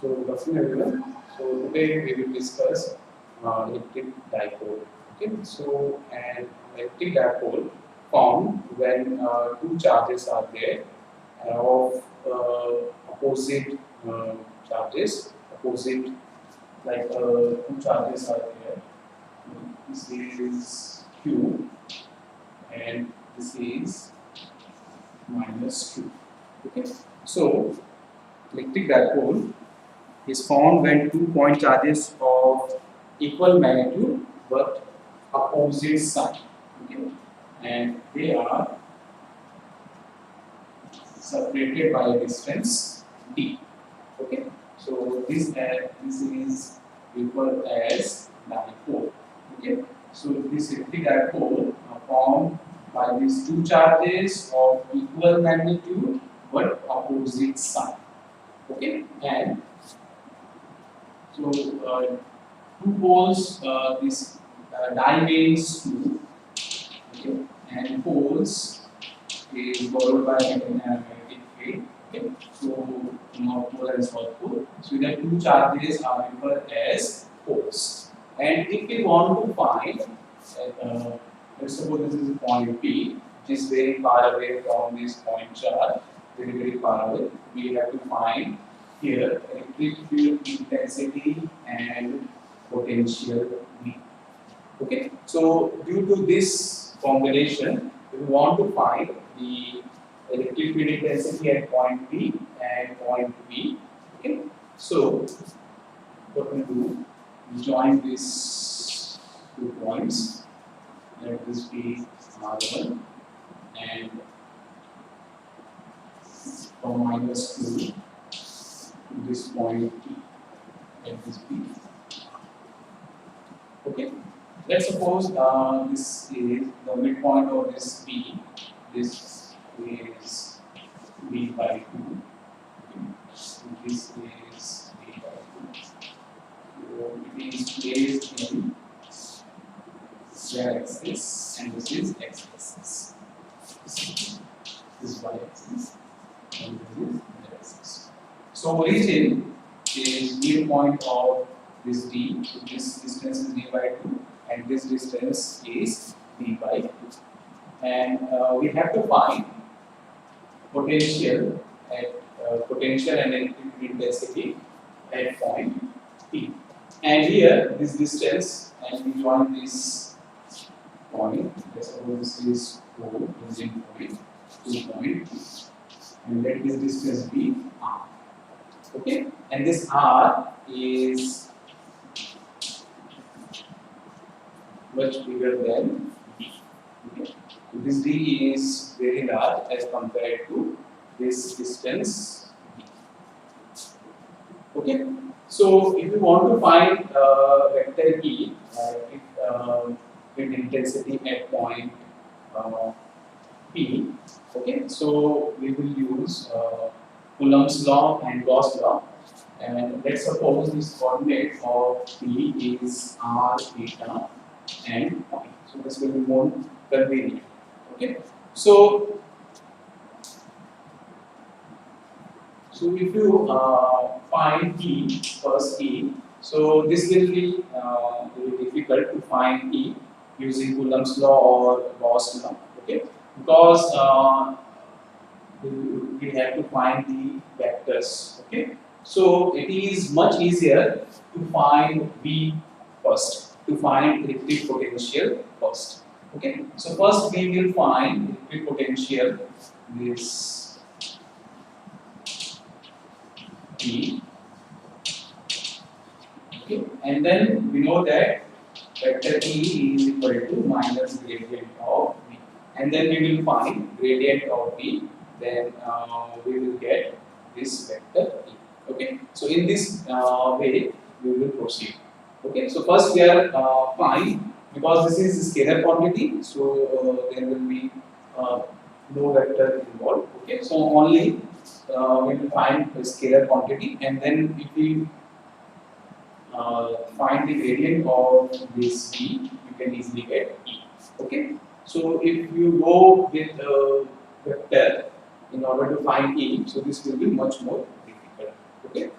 So, good afternoon everyone. So, today we will discuss electric dipole. Okay, so an electric dipole formed when two charges are there of opposite charges, opposite two charges are there. This is Q and this is minus Q. Okay, so electric dipole is found when two point charges of equal magnitude but opposite sign. Okay, and they are separated by a distance d. Okay, so this is equal as dipole. Okay, so this electric dipole formed by these two charges of equal magnitude but opposite sign. Okay, and so two poles, this die means two, okay, and poles is followed by an magnetic field. Okay, so north pole and south pole. So the two charges are referred as poles. And if we want to find, let's suppose this is point P, which is very far away from this point charge, very far away. We have to find here electric field intensity and potential V. Okay, so due to this combination, we want to find the electric field intensity at point P and point V. Okay, so what we do, we join these 2 points. Let this be R1 and from minus 2 this point P, let this be. Okay, let's suppose this is the midpoint of this B. This is B by 2. So this is B by 2. So it is placed in z axis and this is x axis. This is y axis and this is z axis. So origin is midpoint of this d. So this distance is d by 2 and this distance is d by 2. And we have to find potential and electric field intensity at point P. And here this distance, and we join this point. Let's suppose this is O using point 2 point, and let this distance be R. Okay, and this R is much bigger than D. Okay, so this D is very large as compared to this distance D. Okay, so if you want to find vector E with intensity at point P, okay, so we will use Coulomb's law and Gauss law, and let's suppose this coordinate of P is r, theta, and point. So this will be more convenient. Okay, so if you find E, first E, so this will be very difficult to find E using Coulomb's law or Gauss law. Okay, because we have to find the vectors. Okay, so it is much easier to find V first, to find electric potential first. Okay, so first we will find electric potential, this V. Okay, and then we know that vector E is equal to minus gradient of V, and then we will find gradient of V. Then we will get this vector E. Okay, so in this way we will proceed. Okay, so first we are fine because this is a scalar quantity, so there will be no vector involved. Okay, so only we will find a scalar quantity, and then if we find the gradient of this V, you can easily get E. Okay, so if you go with vector in order to find E, so this will be much more difficult. Okay,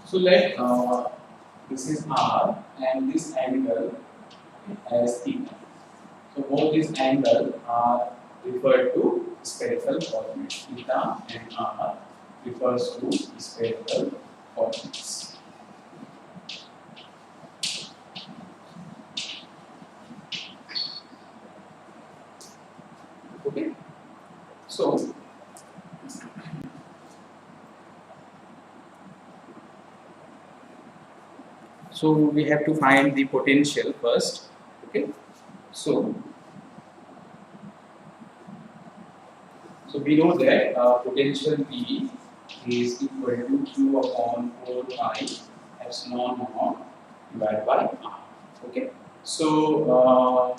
So let this is R and this angle as theta. So both these angles are referred to spherical coordinates. Theta and R refers to spherical coordinates. Okay. So we have to find the potential first. Okay. So we know that potential V is equal to Q upon 4 pi epsilon naught divided by R. Okay. So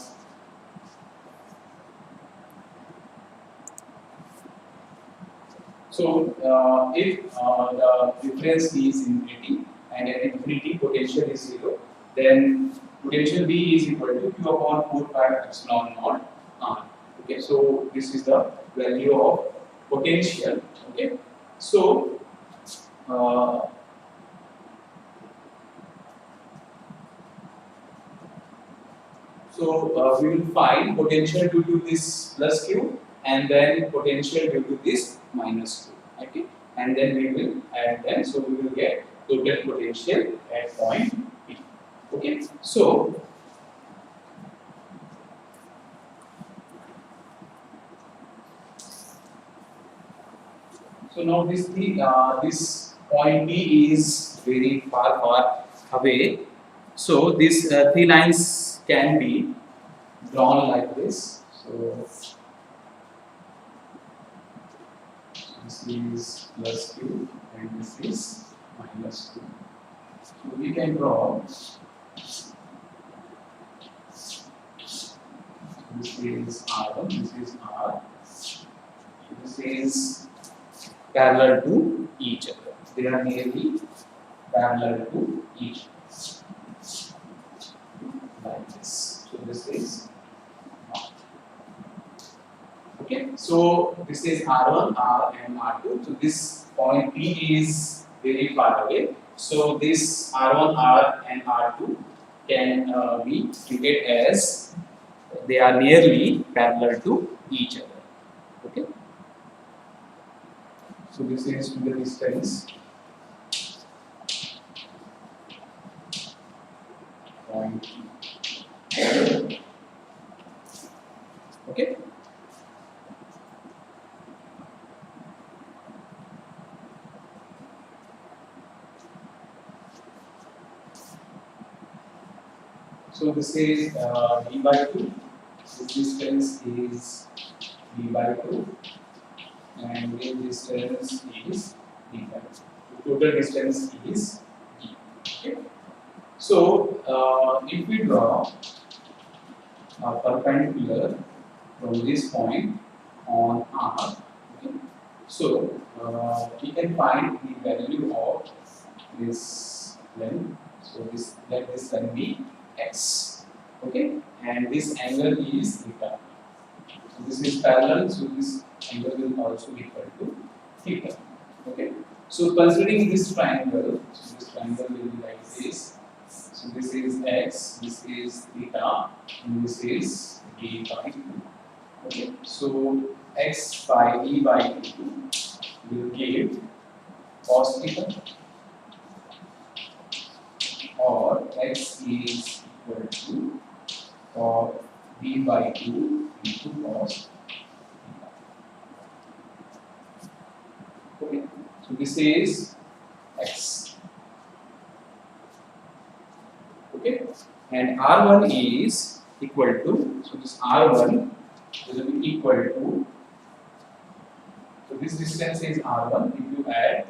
if the difference is infinity and at infinity potential is 0, then potential V is equal to Q upon 4 pi epsilon naught R. Okay, so this is the value of potential. Okay, so uh, we will find potential due to this plus Q and then potential due to this minus Q. Okay, and then we will add them, so we will get total potential at point P. Okay, so now this point P is very far away. So these three lines can be drawn like this. So this is plus Q and this is minus Q. So we can draw. This is R1, this is R. This is parallel to each other. They are nearly parallel to each other. Like this. So this is R. Okay. So this is R1, R and R2. So this point P is very far away. So this R1, R and R2 can be treated as they are nearly parallel to each other. Okay. So this is the distance point. Okay. So this is d by 2. This distance is d by 2. And this distance is d by 2. The total distance is d. Okay. So if we draw a perpendicular from this point on R, okay, so we can find the value of this length. So let this line be x. Okay, and this angle is theta. So this is parallel, so this angle will also be equal to theta. Okay. So considering this triangle, so this triangle will be like this. So this is x, this is theta, and this is d by 2. Okay. So x by d by 2 will give cos theta, or x is equal to or d by 2 into cos theta. Okay, so this is x. Okay, and R1 is equal to, so this R1 will be equal to, so this distance is R1. If you add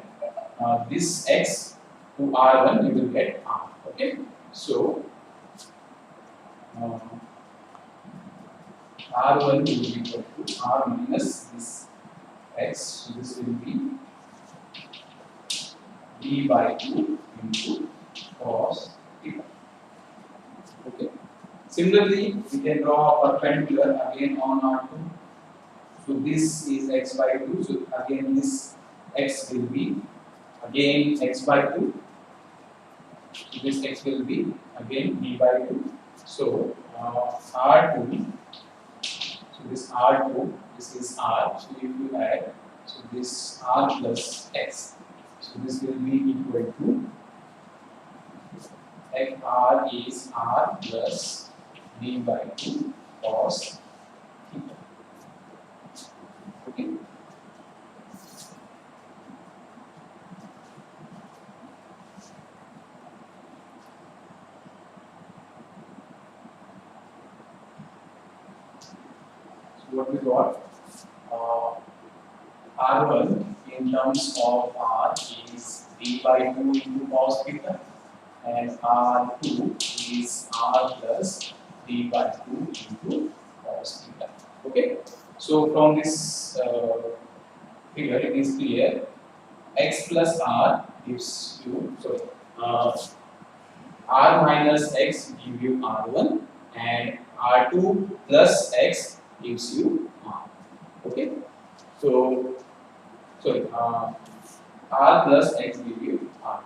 this x to R1, you will get R. Okay, so R1 will be equal to R minus this x, so this will be d by 2 into cos theta. Okay. Similarly, we can draw a perpendicular again on R2. So this is x by 2. So again, this x will be again x by 2. this x will be again d by 2. So r2, so this r2, this is r, so if you add, so this r plus x, so this will be equal to r is r plus d by 2 cos theta. Okay. So what we got? R1 in terms of r is d by 2 into cos theta, and R2 is R plus d by 2 into cos theta. Okay. So from this figure, it is clear x plus r gives you, sorry, r minus x give you r1, and r2 plus x gives you r. Okay. So sorry, r plus x give you r.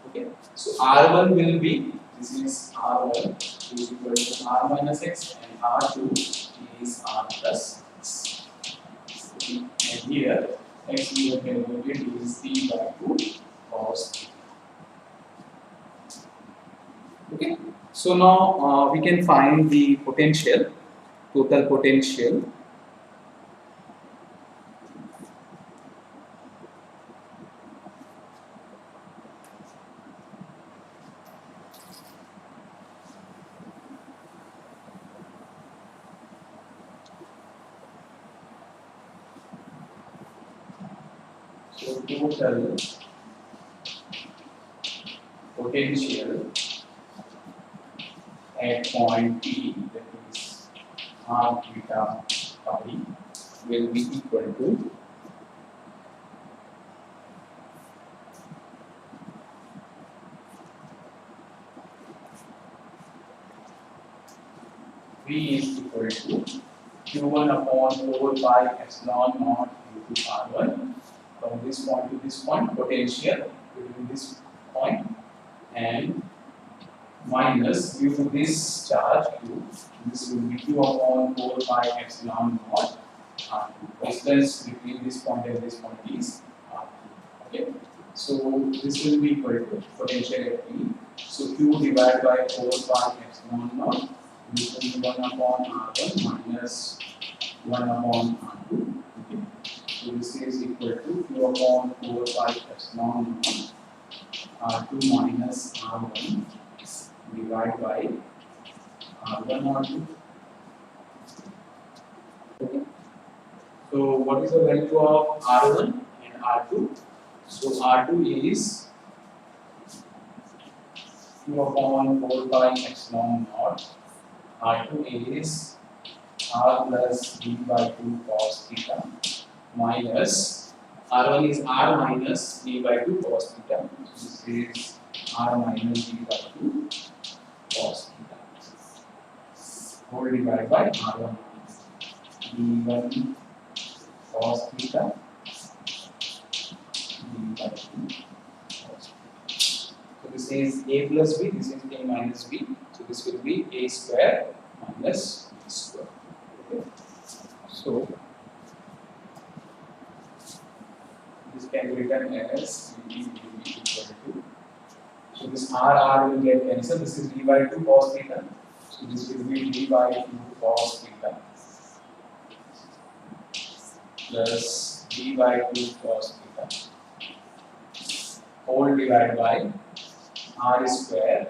Okay. So r1 will be, this is r1 is equal to r minus x, and r2 is r plus x. Okay. And here x we have calculated is d by 2 cos theta. Okay. So now we can find the potential, total potential. So total potential at point P, that is r theta phi, will be equal to V is equal to Q1 upon 4 pi epsilon naught into R1 from this point to this point, potential between this point, and minus due to this charge Q, this will be Q upon 4 pi epsilon naught R2. Distance between this point and this point is R2. Okay. So this will be equal to potential at P. So Q divided by 4 pi epsilon naught. This will be 1 upon R1 minus 1 upon R2. Okay. So this is equal to Q upon 4 pi epsilon naught R2 minus R1 divided by R1 R2. Okay. So what is the value of R1 and R2? So R2 is Q upon 4 pi epsilon naught. R2 is R plus d by 2 cos theta minus R1 is R minus d by 2 cos theta. So this is R minus d by 2 cos theta whole divided by R1 d1 cos theta d by 2 cos theta. So this is a plus b, this is a minus b. So this will be a square minus b square. Okay. So this can be written as d equal to. So this r will get cancelled. This is d by 2 cos theta. So this will be d by 2 cos theta plus d by 2 cos theta whole divided by r square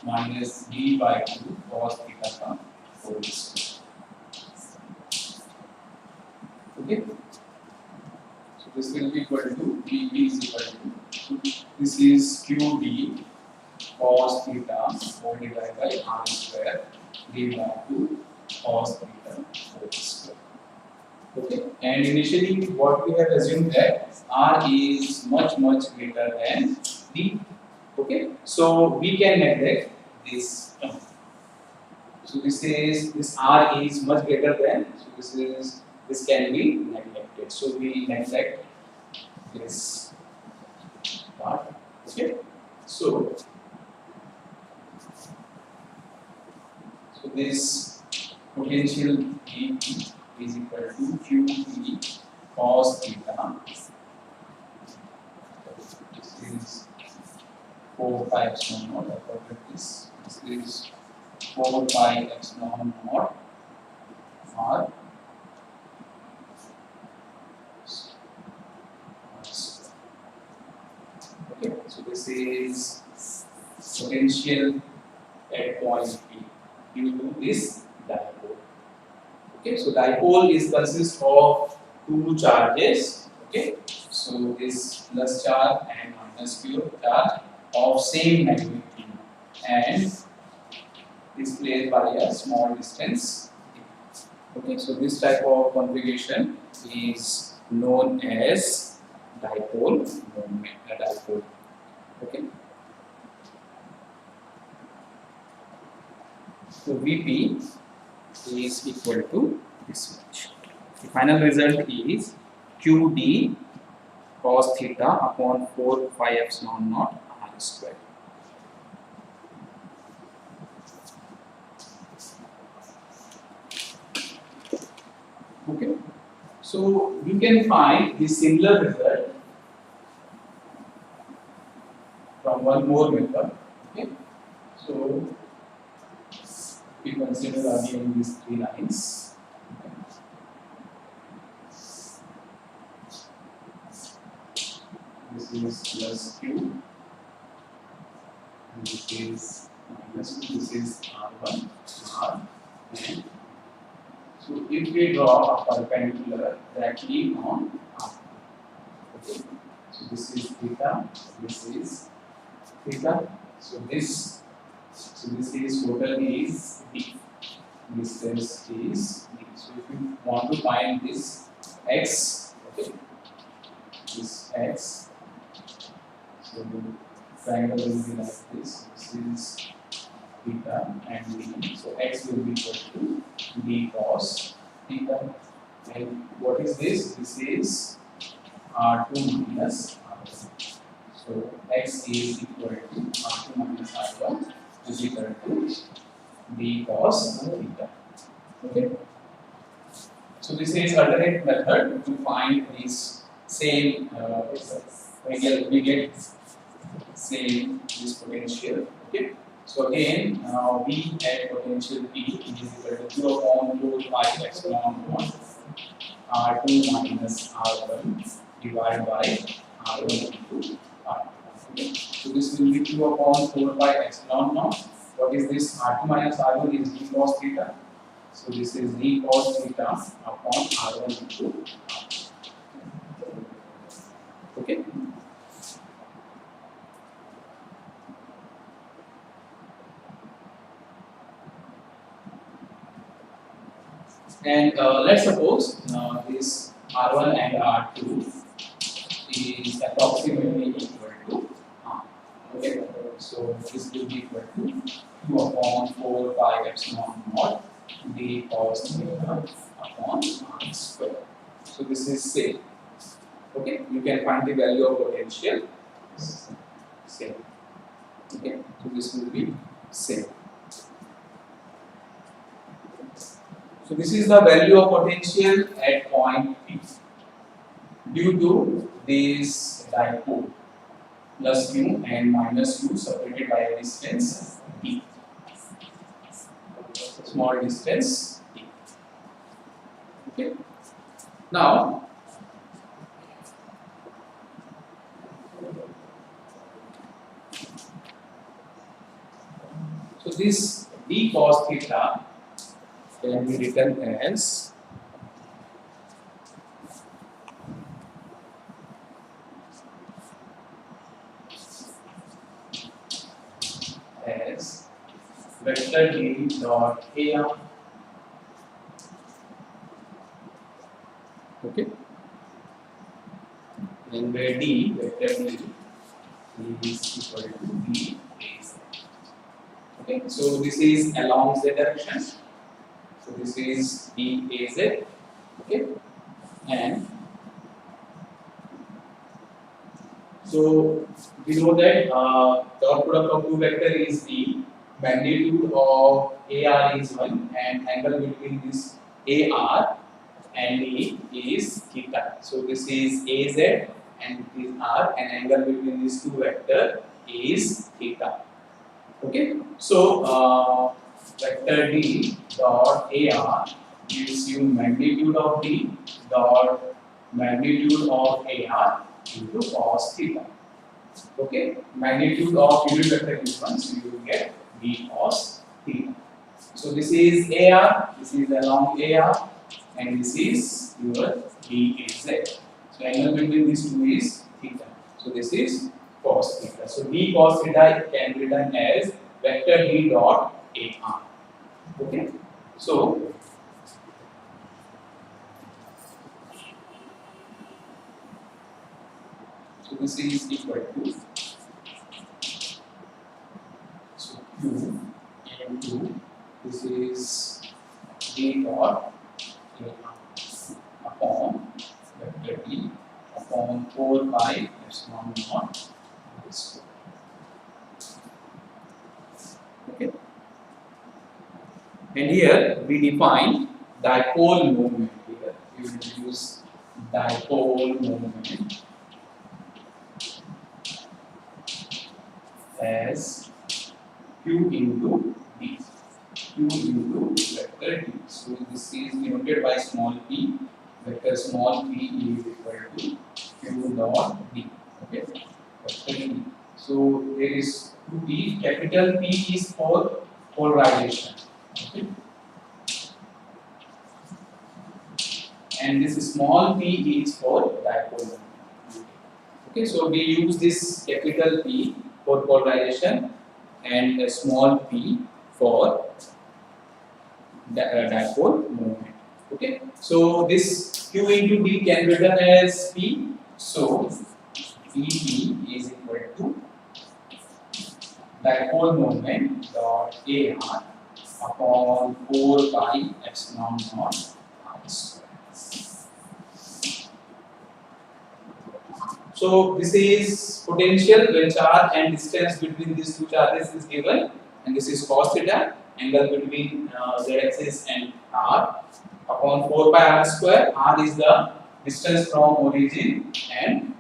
minus d by 2 cos theta का whole square. Okay. So this will be equal to dp is equal to, this is qd cos theta whole divided by r square d by 2 cos theta whole square. Okay. And initially what we have assumed that r is much greater than d. Okay. So we can neglect this term. So this r is much greater than, so this can be neglected. So we neglect this part. Okay. So this potential VP is equal to QE cos theta. This is 4 pi epsilon naught. I forgot this. This is 4 pi epsilon naught R. Okay, so this is potential at point P due to this dipole. Okay, so dipole is consists of two charges. Okay, so this plus charge and minus Q charge of same magnitude and displayed by a small distance. Okay, so this type of configuration is known as dipole moment. Dipole. Okay. So Vp is equal to this much. The final result is Qd cos theta upon 4 pi epsilon naught r square. Okay. So you can find the similar result from one more method. Okay. So we consider again these three lines. This is plus Q, and this is minus Q, this is R1, R, and so if we draw a perpendicular directly on R. Okay. So this is theta, this is theta. So this is total is D. Distance is D. So if you want to find this x, okay, this x, so the triangle will be like this. This is theta and D. So x will be equal to D cos theta. And what is this? This is R2 minus R1. So x is equal to R2 minus R1 is equal to D cos theta. Okay. So this is alternate method to find this same we get same this potential. Okay. So again, V at potential P is equal to Q upon 4 pi epsilon 1 R2 minus R1 divided by R1 into R2. Okay. So this will be Q upon 4 pi epsilon naught. What is this? R2 minus R1 is D cos theta. So this is D cos theta upon R1 into R2. Okay. And let's suppose this R1 and R2 is approximately equal to R. Okay, so this will be equal to Q upon 4 pi epsilon naught D cos theta upon R square. So this is same. Okay, you can find the value of potential same. Okay, so this will be same. So this is the value of potential at point P due to this dipole plus Q and minus Q separated by a distance D. Small distance D. Okay. Now so this D cos theta can be written as vector D dot AR. Okay, and where D vector D is equal to D AZ. Okay, so this is along Z direction. So this is DAZ, okay, and so we know that dot product of two vector is D. magnitude of AR is 1 and angle between this AR and E is theta. So this is AZ and this is R and angle between these two vector is theta. Okay. So vector D dot AR gives you magnitude of D dot magnitude of AR into cos theta. Okay, magnitude of unit vector is 1, so you will get d cos theta. So this is AR, this is along AR, and this is your DAZ. So angle between these two is theta. So this is cos theta. So d cos theta can be written as vector d dot AR. Okay, so this is equal to Q into this is d dot AR upon vector d upon 4 pi epsilon naught this. Okay. And here we define dipole moment. Here we will use dipole moment as Q into D. Q into vector D. So this is denoted by small p. Vector small p is equal to Q dot D. Okay. Vector D. So there is 2p. Capital P is for polarization. Okay. And this small p is for dipole. Okay. So we use this capital P for polarization and a small p for dipole moment. Okay, so this Q into D can be written as P. So Ep is equal to dipole moment dot AR upon 4 pi epsilon naught r square. So this is potential when charge and distance between these two charges is given, and this is cos theta, angle between z-axis and r upon 4 pi r square. R is the distance from origin and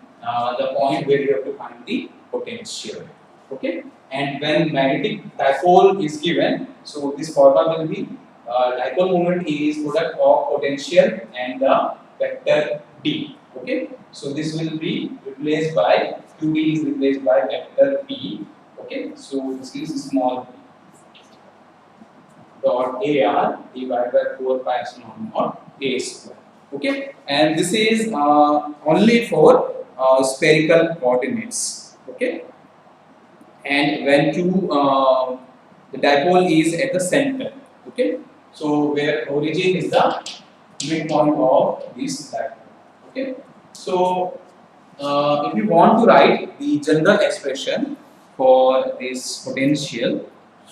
the point where you have to find the potential. Okay, and when magnetic dipole is given, so this formula will be dipole moment is product of potential and the vector d. Okay, so this will be replaced by QD is replaced by vector P. Okay, so this is small p dot AR divided by 4 pi epsilon naught A square. Okay, and this is only for spherical coordinates. Okay, and when Q the dipole is at the center. Okay, so where origin is the midpoint of this dipole. Okay, so if you want to write the general expression for this potential,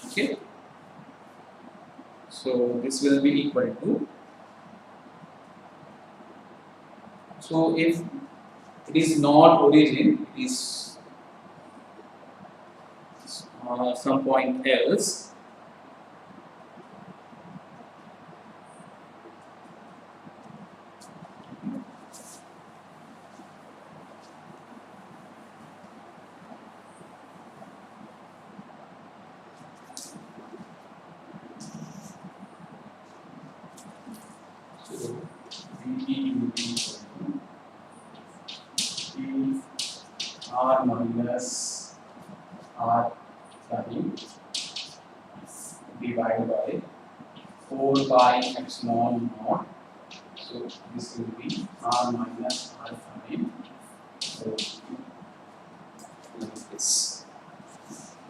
okay, so this will be equal to, so if it is not origin, it is some point else. So Vt will be equal to P r minus r prime divided by 4 pi epsilon naught. So this will be r minus r prime. So like this.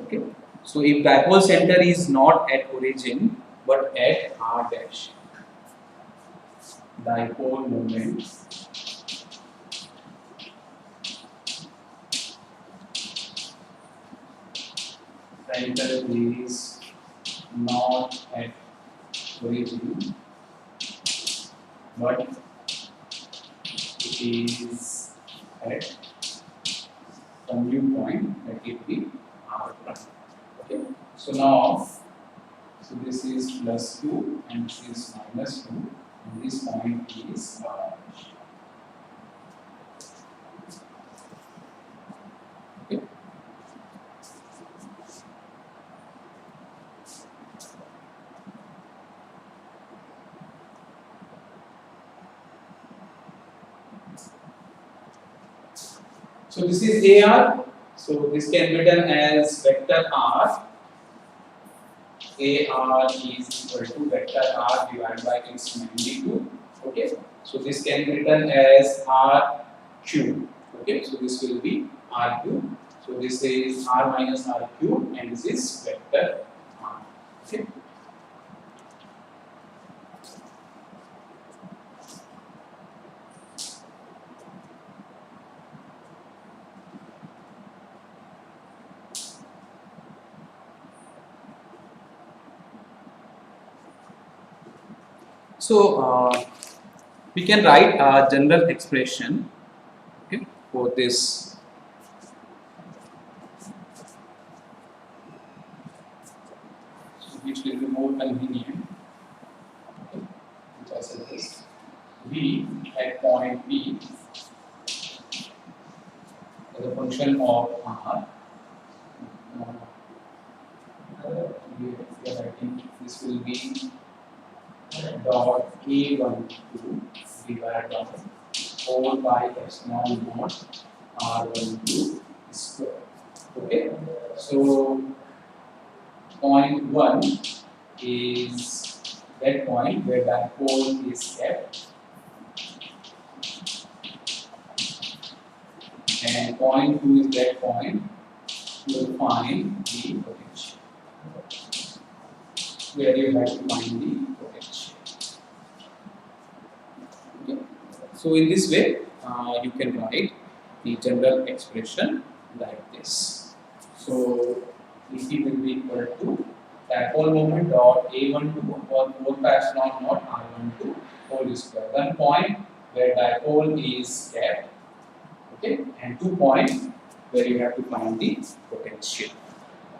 Okay. So if dipole center is not at origin but at r dash, dipole moment center is not at origin but it is at some new point, let it be r prime. Okay, So now, so this is plus 2 and this is minus 2 and this point is R. Okay. So this is AR. So this can be written as vector R. AR is equal to vector R divided by its magnitude. Okay. So this can be written as R cube. Okay. So this will be R cube. So this is R minus R cube and this is vector R. Okay. So we can write a general expression, okay, for this. So which will be more convenient. Okay, which I said this. V at point P as a function of R. We are writing this will be dot A12 divided by 4 by epsilon naught R12 square. Okay, so point 1 is that point where dipole is kept, and point 2 is that point you will find the potential, where you have to find the potential. Okay. So in this way, you can write the general expression like this. So Vt will be equal to dipole moment dot A12 or 4 pi epsilon naught R12 whole square. One point where dipole is kept, okay, and 2 points where you have to find the potential.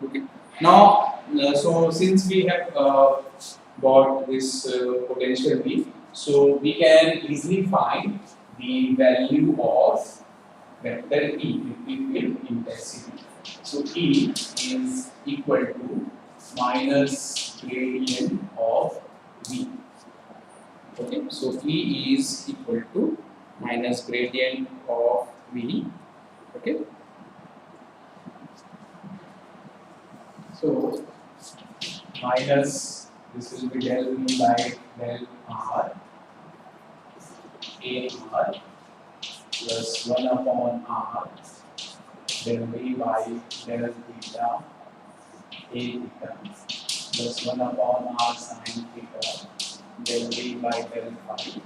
Okay. Now, so since we have got this potential V, so we can easily find the value of vector E, field intensity. So E is equal to minus gradient of V. Okay, so E is equal to minus gradient of V. Okay, so minus this will be del V by del R A R plus 1 upon R del V by del theta A theta plus 1 upon R sin theta del V by del phi.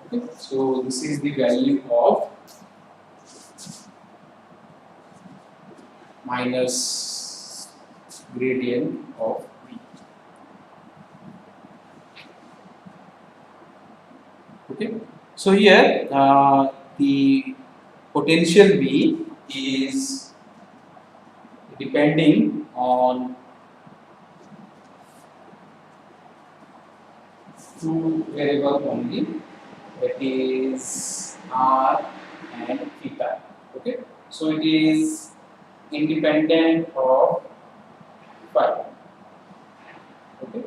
Okay, so this is the value of minus gradient of V. Okay, so here the potential V is depending on two variables only, that is R and theta. Okay, so it is independent of phi. Okay.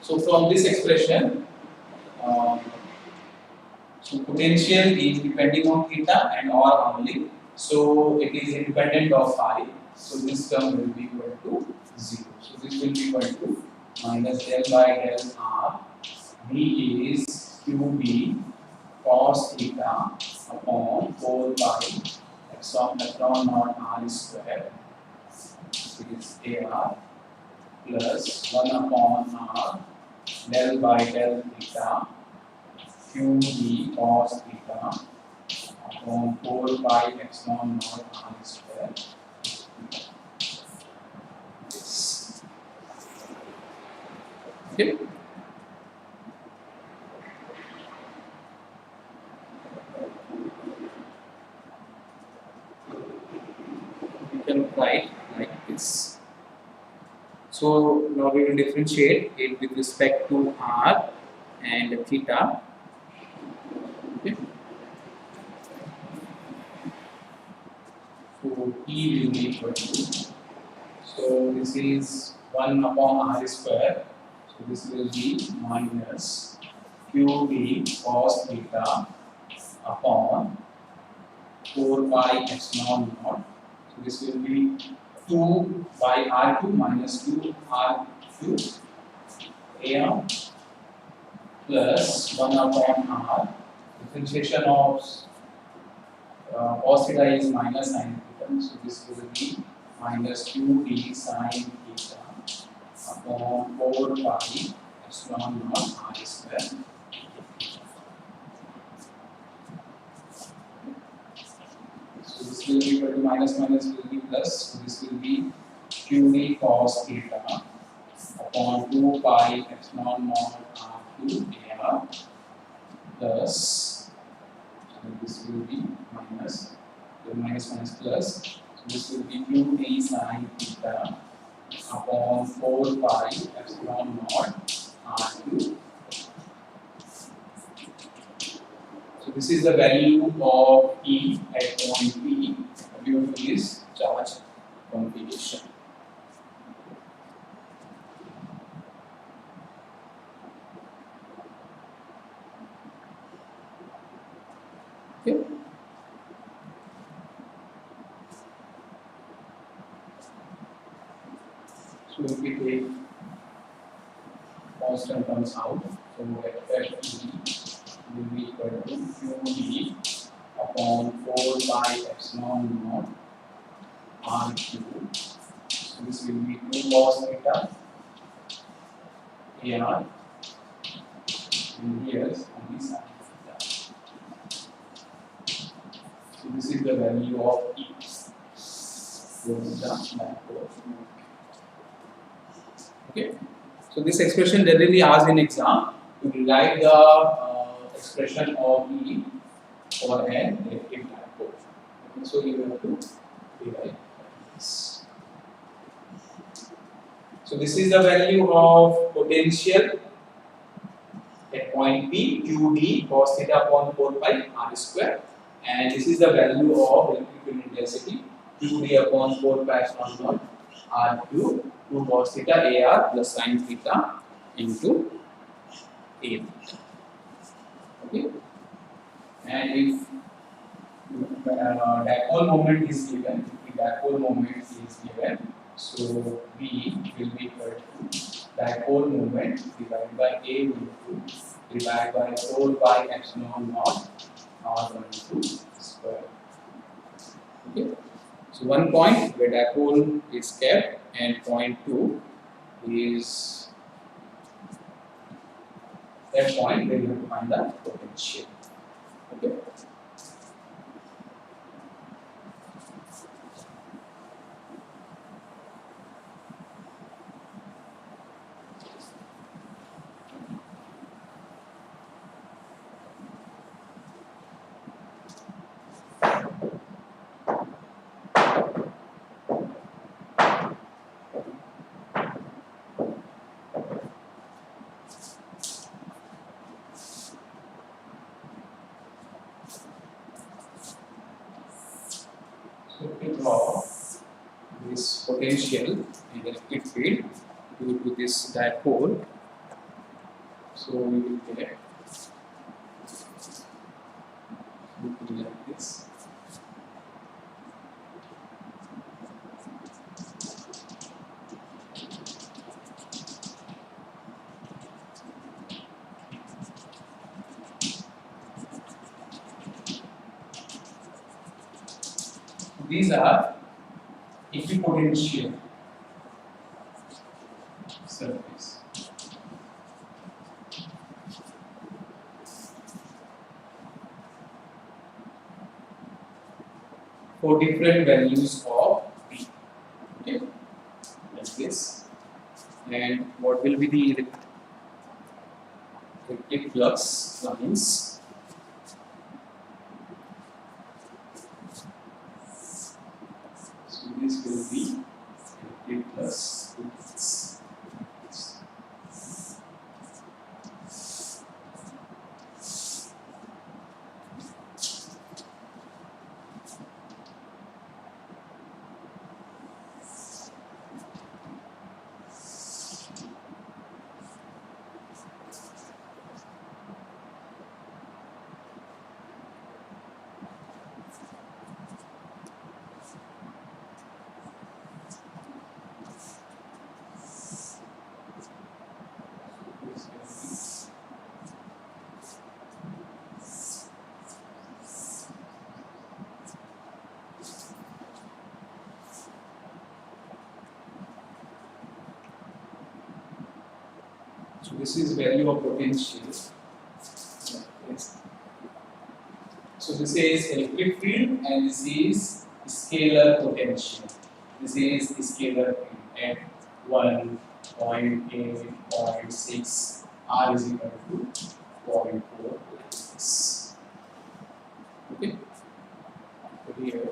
So from this expression, so potential is depending on theta and R only. So it is independent of phi. So this term will be equal to 0. So this will be equal to minus del by del R. V is QB cos theta upon 4 pi epsilon naught R square. This is AR plus 1 upon R del by del theta QB cos theta upon 4 pi epsilon naught R square. Yes. Okay. can write like this. So now we will differentiate it with respect to r and theta. Okay. So E will be equal to, so this is 1 upon r square. So this will be minus qb cos theta upon 4 pi epsilon naught. So this will be 2 by r2 minus 2 r2 ar plus 1 upon r. Differentiation of cos theta is minus sin theta. So this will be minus qd sin theta upon 4 pi epsilon naught r square. So this will be equal to minus minus will be plus. So this will be qd cos theta upon 2 pi epsilon naught r2 ar plus, so this will be minus, the minus minus plus. So this will be qd sin theta upon 4 pi epsilon naught r2. So this is the value of E at point P due to this charge configuration. Okay. So if we take constant terms out, so FE will be equal to QD upon 4 pi epsilon naught R cube. So this will be 2 cos theta AR and here only sin theta. So this is the value of E. Okay. So this expression generally asked in exam to write the expression of E for an electric dipole. Okay. So you have to rewrite this. So this is the value of potential at point P, QD cos theta upon 4 pi r square, and this is the value of electrical intensity QD upon 4 pi epsilon naught r cube 2 cos theta AR plus sin theta into A theta. Okay, and if dipole moment is given, if the dipole moment is given, so B will be equal to dipole moment divided by A into divided by 4 pi epsilon naught r12 square. Okay. So one point where dipole is kept and point 2 is that point where you have to find the potential. Okay. So we draw this potential in the electric field due to this dipole. So we will get like this. These are equipotential surface. For different values of P. Okay, like this. And what will be the electric flux lines? So this So this is value of potential. Yes. So this is electric field and this is scalar potential. This is scalar field at 1.8.6 R is equal to 0.4. Okay. So here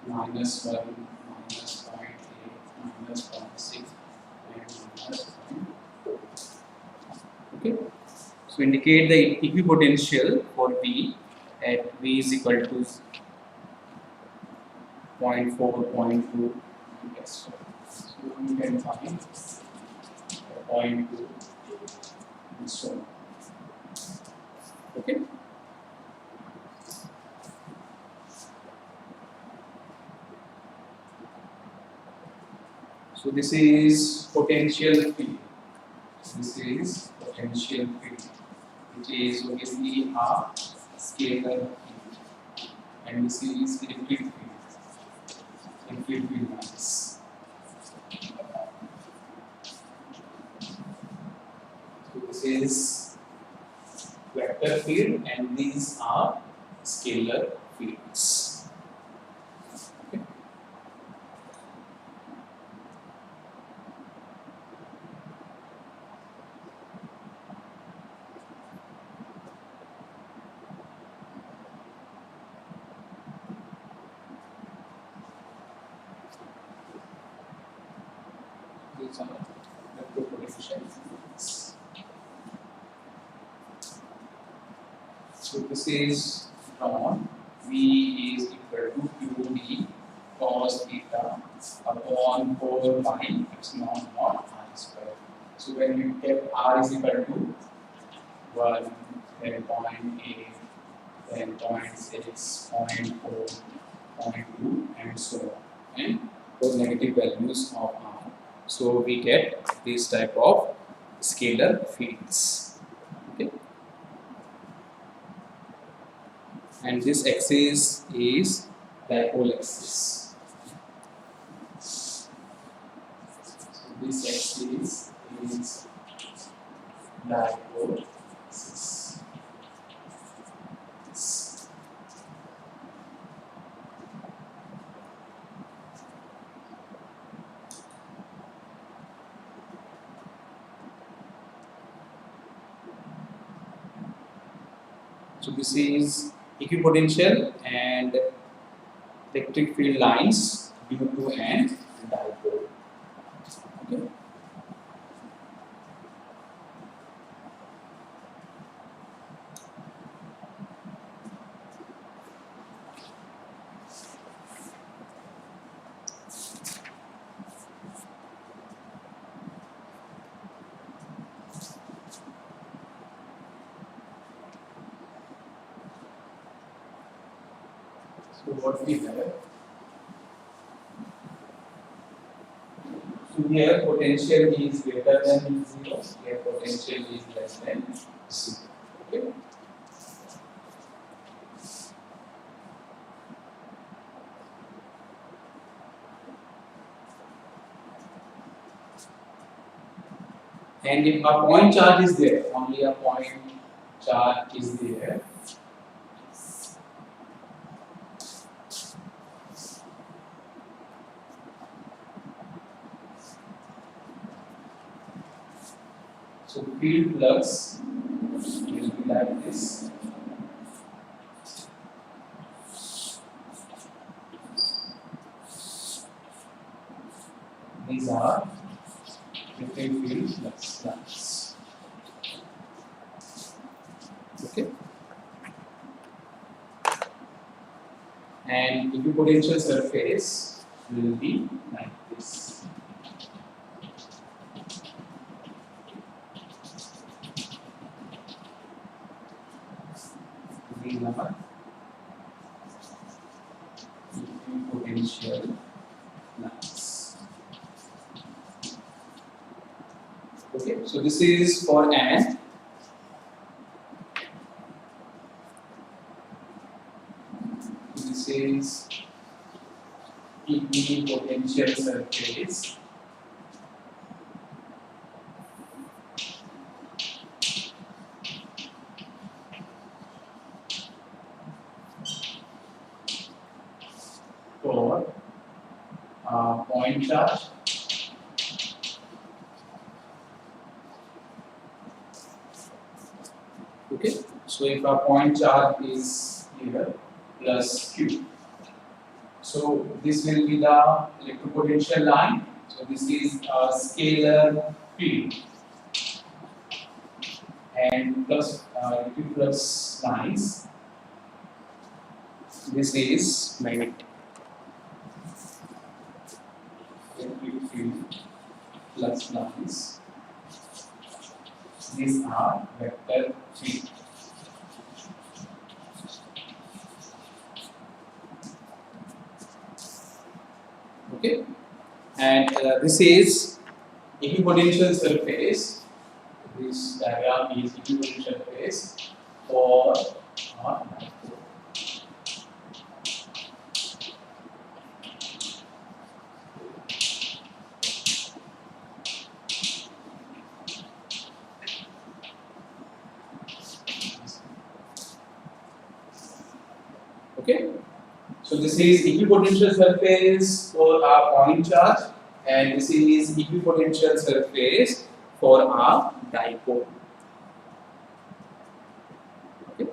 minus 1, minus 0.8, minus 0.6 and minus 0.4. Okay. So indicate the equipotential for V at V is equal to 0.4, 0.2, etc. So you can find 0.2 and so on. Okay. So this is potential field. This is potential field, which is obviously a scalar field, and this is electric field. Electric field lines. So this is vector field, and these are scalar fields. Okay. These are vector potential fields. So this is drawn. V is equal to QD cos theta upon 4 pi epsilon naught r square. So when you get r is equal to 1, then 0.8, then 0.6, 0.4, 0.2, and so on, and for negative values of r. So we get this type of scalar fields. Okay. And this axis is dipole axis. So this axis is dipole axis. So this is equipotential and electric field lines due to an dipole. Okay. So what we have? So here potential is greater than 0. Here potential is less than 0. Okay. And if a point charge is there, only a point charge is there. So field flux will be like this. These are different field flux lines. Okay. And equipotential surface will be like this. These are equipotential lines. Okay, so this is for an this is equipotential surface point charge. Okay, so if our point charge is here plus Q, so this will be the electropotential line. So this is a scalar field, and plus Q plus lines. This is magnetic electric field plus lines. These are vector field. Okay, and this is equipotential surface. This diagram is equipotential surface for dipole. Okay, so this is equipotential surface for our point charge, and this is equipotential surface for our dipole. Okay.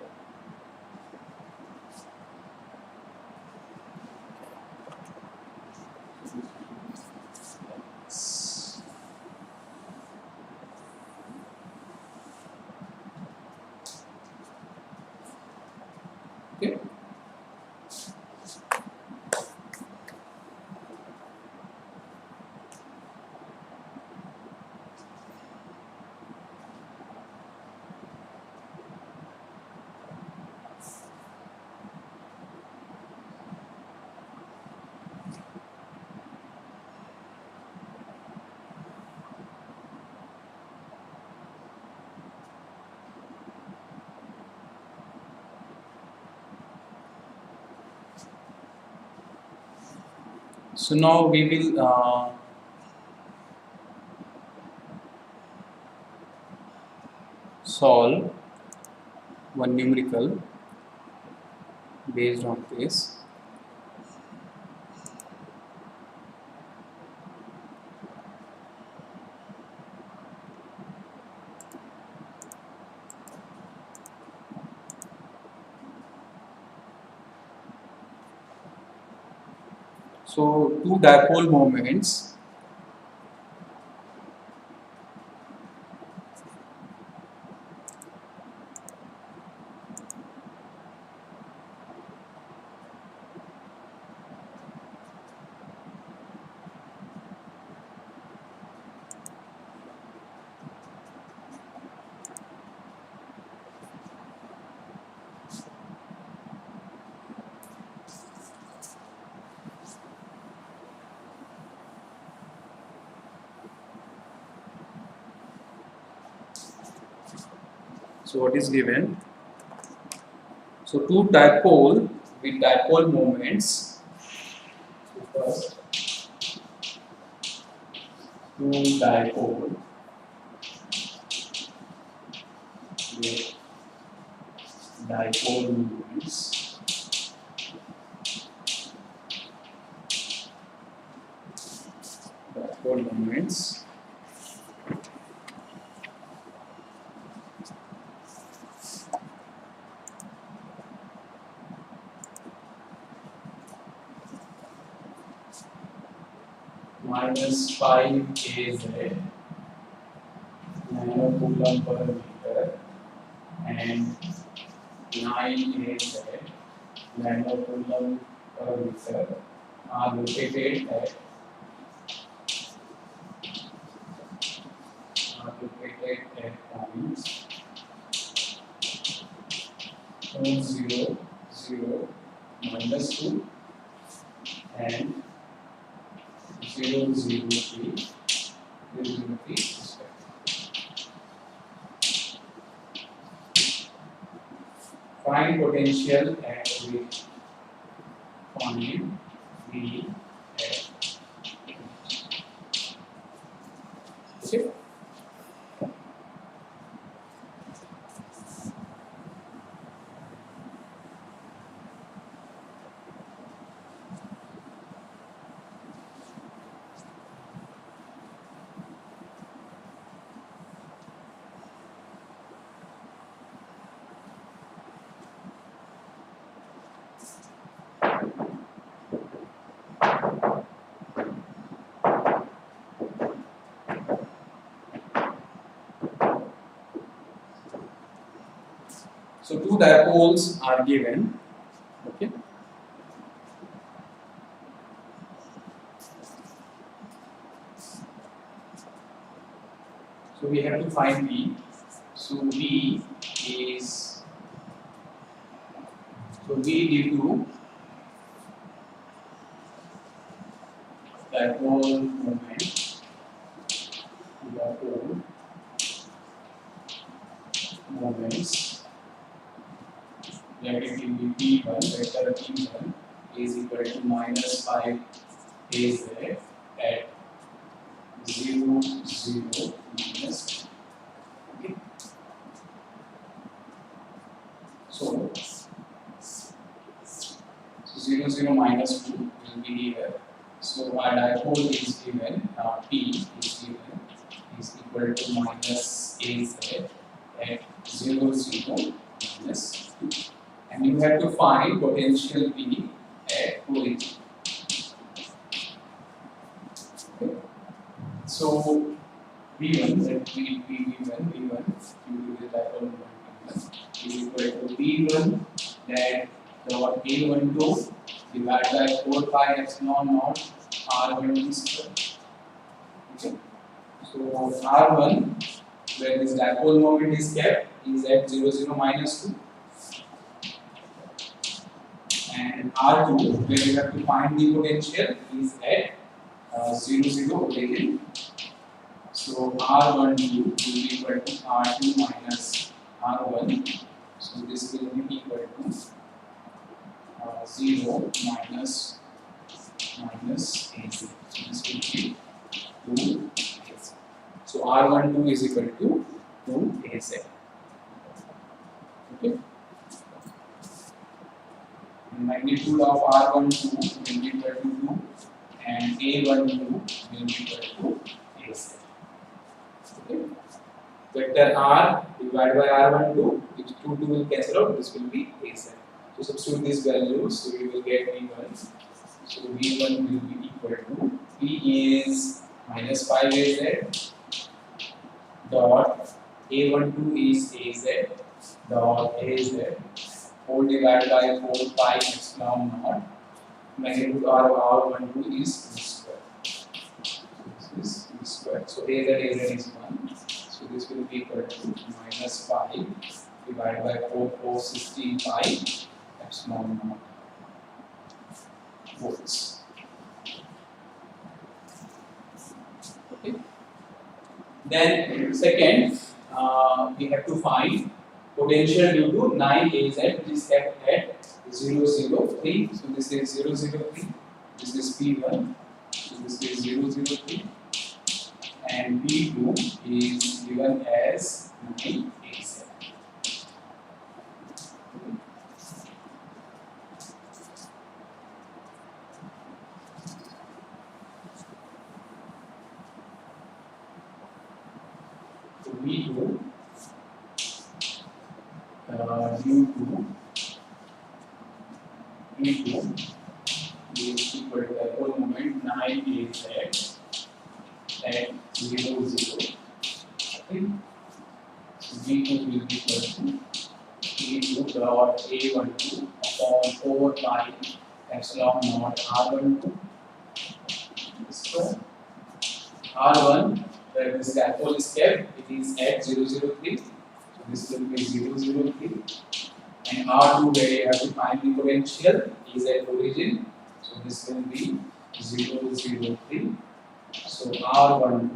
Okay. So now we will solve one numerical based on this. So two dipole moments So what is given? So two dipole with dipole moments. So first, two dipole with dipole moments. Dipole moments. Minus 5 AZ nanocoulomb per meter and 9 AZ nanocoulomb per meter are located at points 0, 0, -2 and 0, 0, 3, 0, 3 respectively. Find potential at which point V at okay. So two dipoles are given. Okay. So we have to find V. So V is V due to dipole moment. Dipole moments. Let it be P1, vector P1 is equal to minus 5 AZ at 0, 0, minus. Okay. So 0, 0, minus 2 will be here. So our dipole is given, P is given, is equal to minus AZ at 0, 0, minus 2. And you have to find potential P at origin. Okay. So V1, let V1 due to the dipole moment V1 is equal to V1 that dot A12 divided by 4 pi epsilon naught R12 square. Okay. So R1 where this dipole moment is kept is at 0, 0, minus 2. And R2 where you have to find the potential is at 0, 0 origin. So R12 will be equal to R2 minus R1. So this will be equal to 0 minus AC. So this will be 2 AC. So R12 is equal to 2 AC. Okay. The magnitude of R12 will be equal to 2 and A12 will be equal to AC. Okay. Vector R divided by R12, which 2 will cancel out, this will be AC. So substitute these values, so we will get V1. So V1 will be equal to P is minus 5 AZ dot A12 is AZ dot AZ whole divided by 4 pi epsilon naught. Magnitude of R12 is V square. So this is V square. So AZ is 1. So this will be equal to minus 5 divided by 4, pi epsilon naught volts. Okay. Then second, we have to find potential due to 9 AZ, which is kept at 0, 0, 3. So this is 0, 0, 3. This is P1. So this is 0, 0, 3. And P2 is given as 9 AZ. So V2 due to V2 is equal to the whole moment 9 AZ at 0, 0. Okay. So V2 will be equal to V2 dot A12 upon 4 pi epsilon naught R12 square. R1 where this dipole is kept, it is at 0, 0, 3. So this will be 0, 0, 3. And R2 where you have to find the potential is at origin. So this will be 0, 0, 3. So R12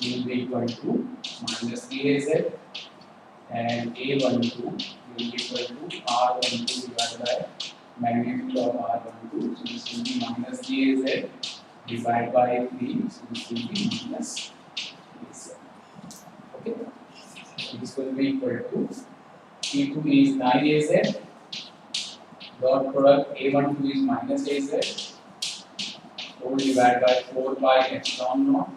will be equal to minus AZ and A12 will be equal to R12 divided by magnitude of R12. So this will be minus AZ divided by 3. So this will be minus AZ. Okay. So this will be equal to P2 is 9 AZ. Dot product A12 is minus AZ whole divided by 4 pi epsilon naught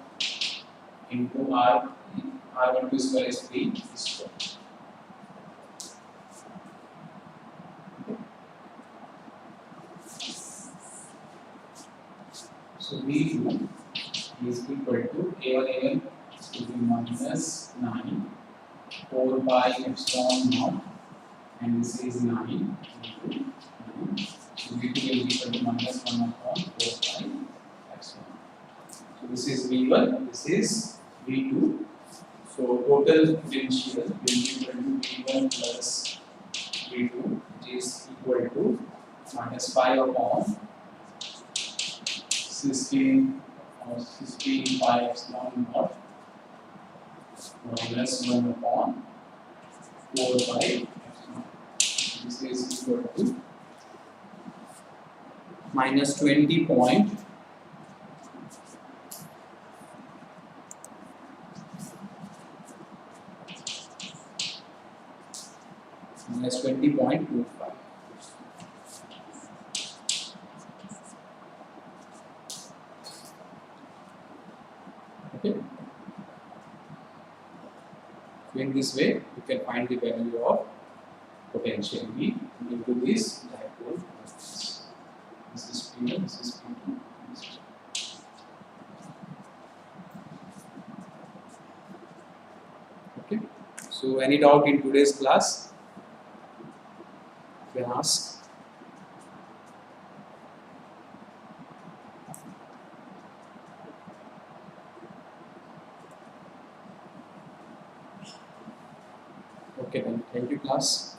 into R12 square is 3 square. So V2 is equal to A1 is to be minus 9 4 by epsilon naught, and this is 9 into 9. So V2 will be equal to minus 1 upon 4 by epsilon. So this is V1, this is V2. So total potential will be equal to V1 plus V2, which is equal to minus 5 upon 16 by epsilon naught minus 1 upon 4 by epsilon. This is equal to minus 20 point minus 20.25. Okay. So in this way, you can find the value of potential V into this dipole. This is P1, this is P2. Okay. So any doubt in today's class? You can ask. Okay then, thank you class.